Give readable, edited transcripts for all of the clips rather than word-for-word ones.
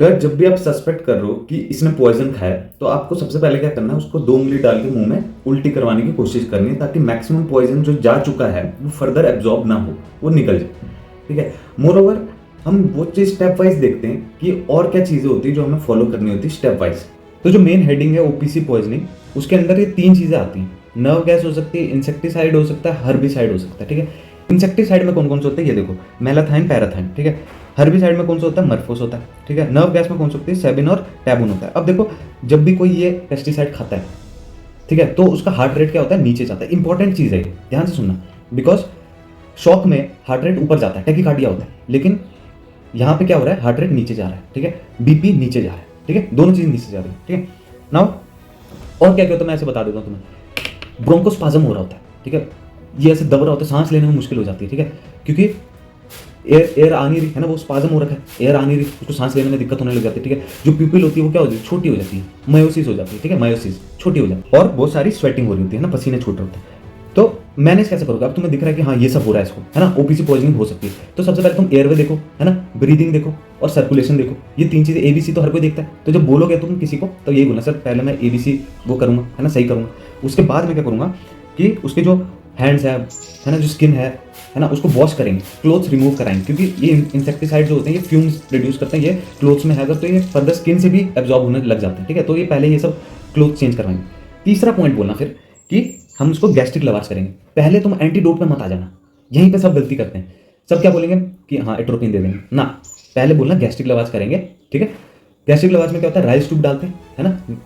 अगर जब भी आप सस्पेक्ट कर रहे हो कि इसने पॉइजन खाया है, तो आपको सबसे पहले क्या करना है, उसको 2 उंगली डाल के मुंह में उल्टी करवाने की कोशिश करनी है, ताकि मैक्सिमम पॉइजन जो जा चुका है वो फर्दर एब्जॉर्ब ना हो, वो निकल जाए। ठीक है। मोर ओवर हम वो चीज स्टेप वाइज देखते हैं कि और क्या चीजें होती है जो हमें फॉलो करनी होती है स्टेप वाइज। तो जो मेन हेडिंग है ओपीसी पॉइजनिंग, उसके अंदर ये 3 चीजें आती हैं। नर्व गैस हो सकती है, इंसेक्टिसाइड हो सकता है, हर्बिसाइड हो सकता है। ठीक है। इंसेक्टिसाइड में कौन कौन से होते हैं ये देखो, मेलाथाइन, पैराथाइन। ठीक है। हर्बिसाइड में कौन सा होता है, मर्फोस होता है। ठीक है। नर्व गैस में कौन सा होती है, सेबिन और टैबून होता है। अब देखो, जब भी कोई ये पेस्टिसाइड खाता है, ठीक है, तो उसका हार्ट रेट क्या होता है, नीचे जाता है। इंपॉर्टेंट चीज है ये, ध्यान से सुनना। बिकॉज शॉक में हार्ट रेट ऊपर जाता है, टैकीकार्डिया होता है, लेकिन यहाँ पे क्या हो रहा है, हार्ट रेट नीचे जा रहा है। ठीक है। बीपी नीचे जा रहा है। ठीक है। दोनों चीज नीचे जा रही है। ठीक है। नाउ और क्या क्या होता है मैं ऐसे बता देता हूँ तुम्हें। ब्रोंकोस्पाज्म हो रहा होता है। ठीक है। ये ऐसे दब रहा होता है, सांस लेने में मुश्किल हो जाती है। ठीक है। क्योंकि एयर आ नहीं रही है ना, वो स्पाज्म हो रखा है, एयर आ नहीं रही, उसको सांस लेने में दिक्कत होने लग जाती है। ठीक है। जो प्यूपिल होती है वो क्या होती है, छोटी हो जाती है, मायोसिस हो जाती है। ठीक है। मायोसिस छोटी हो जाती है, और बहुत सारी स्वेटिंग हो रही होती है ना, पसीने छूट रहे होते हैं। तो मैनेज कैसे करोगे, अब तुम्हें दिख रहा है कि हाँ ये सब हो रहा है इसको, है ना, ओपीसी पॉइजनिंग हो सकती है। तो सबसे पहले तुम एयरवे देखो, है ना, ब्रीदिंग देखो और सर्कुलेशन देखो। ये 3 चीजें, एबीसी तो हर कोई देखता है। तो जब बोलोगे तुम किसी को, तो यही बोलना, सर पहले मैं एबीसी वो करूंगा, है ना, सही करूंगा। उसके बाद मैं क्या करूंगा कि उसके जो हैंड्स है ना, जो स्किन है ना, उसको वॉश करेंगे, क्लोथ्स रिमूव कराएंगे, क्योंकि ये इंसेक्टिसाइड जो होते हैं ये फ्यूम्स रिड्यूस करते हैं, ये क्लोथ्स में है अगर, तो ये फर्दर स्किन से भी एब्जॉर्ब होने लग जाते हैं। ठीक है। तो ये पहले ये सब क्लोथ चेंज करवाएंगे। तीसरा पॉइंट बोलना फिर कि हम उसको गैस्ट्रिक लवाज करेंगे। पहले तुम एंटीडोट पे मत आ जाना, यहीं पे सब गलती करते हैं। सब क्या बोलेंगे कि हाँ एट्रोपिन दे देंगे ना, पहले बोलना गैस्ट्रिक लवाज करेंगे। ठीक है। गैस्ट्रिक लवाज में क्या होता है, राइस ट्यूब डालते हैं, है ना,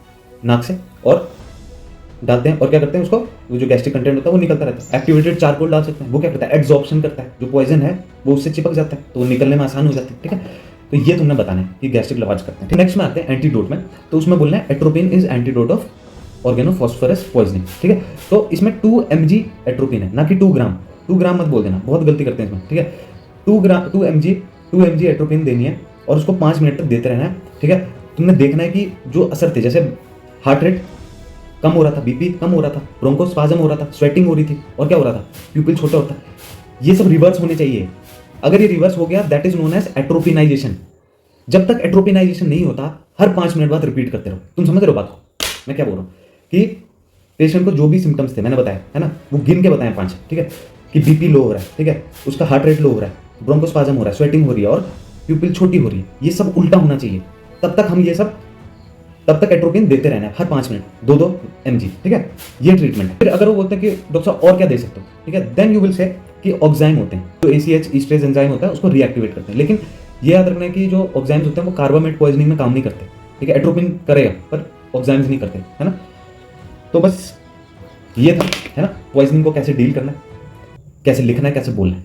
नाक से, और डालते हैं, और क्या करते हैं, उसको वो जो गैस्ट्रिक कंटेंट होता है वो निकलता रहता है। एक्टिवेटेड चारकोल डाल सकते हैं, वो क्या करता है, एड्सॉर्प्शन करता है, जो पॉइजन है वो उससे चिपक जाता है, तो वो निकलने में आसान हो जाती है। ठीक है। तो ये तुमने बताना है कि गैस्ट्रिक लवाज करते हैं। नेक्स्ट में आते हैं एंटीडोट में, तो उसमें बोलना है atropine is antidote of organophosphorus poisoning. ठीक है। तो इसमें 2 mg एट्रोपिन है, ना कि 2 ग्राम। 2 ग्राम मत बोल देना, बहुत गलती करते हैं इसमें। ठीक है। 2 mg एट्रोपिन देनी है, और उसको 5 मिनट तक देते रहना है। ठीक है। तुमने देखना है कि जो असर थे, जैसे हार्ट रेट कम हो रहा था, बीपी कम हो रहा था, ब्रोंकोस्पाज्म हो रहा था, स्वेटिंग हो रही थी, और क्या हो रहा था, प्यूपिल छोटा होता, ये सब रिवर्स होने चाहिए। अगर ये रिवर्स हो गया, दैट इज नोन एज एट्रोपिनाइजेशन। जब तक एट्रोपिनाइजेशन नहीं होता, हर 5 मिनट बाद रिपीट करते रहो। तुम समझ रहे हो बात को, मैं क्या बोल रहा हूँ, कि पेशेंट को जो भी सिम्टम्स थे मैंने बताया, है ना, वो गिन के बताए 5। ठीक है। कि बीपी लो हो रहा है, ठीक है, उसका हार्ट रेट लो हो रहा है, ब्रोंकोस्पाज्म हो रहा है, स्वेटिंग हो रही है, और प्यूपिल छोटी हो रही है, ये सब उल्टा होना चाहिए। तब तक हम ये सब, तब तक एट्रोपिन देते रहना है हर 5 मिनट, 2-2 mg। ठीक है। ये ट्रीटमेंट है। फिर अगर वो बोलते हैं कि डॉक्टर साहब और क्या दे सकते हो, ठीक है, देन यू विल से कि ऑक्साइम होते हैं, जो ACH ईस्ट्रेज एंजाइम होता है उसको रीएक्टिवेट करते हैं। लेकिन ये याद रखना है कि जो ऑक्साइम्स होते हैं वो कार्बामेट पॉइजनिंग में काम नहीं करते। ठीक है। एट्रोपिन करेगा पर ऑक्साइम्स नहीं करते, है ना। तो बस ये था, है ना, पॉइजनिंग को कैसे डील करना है, कैसे लिखना है, कैसे बोलना है।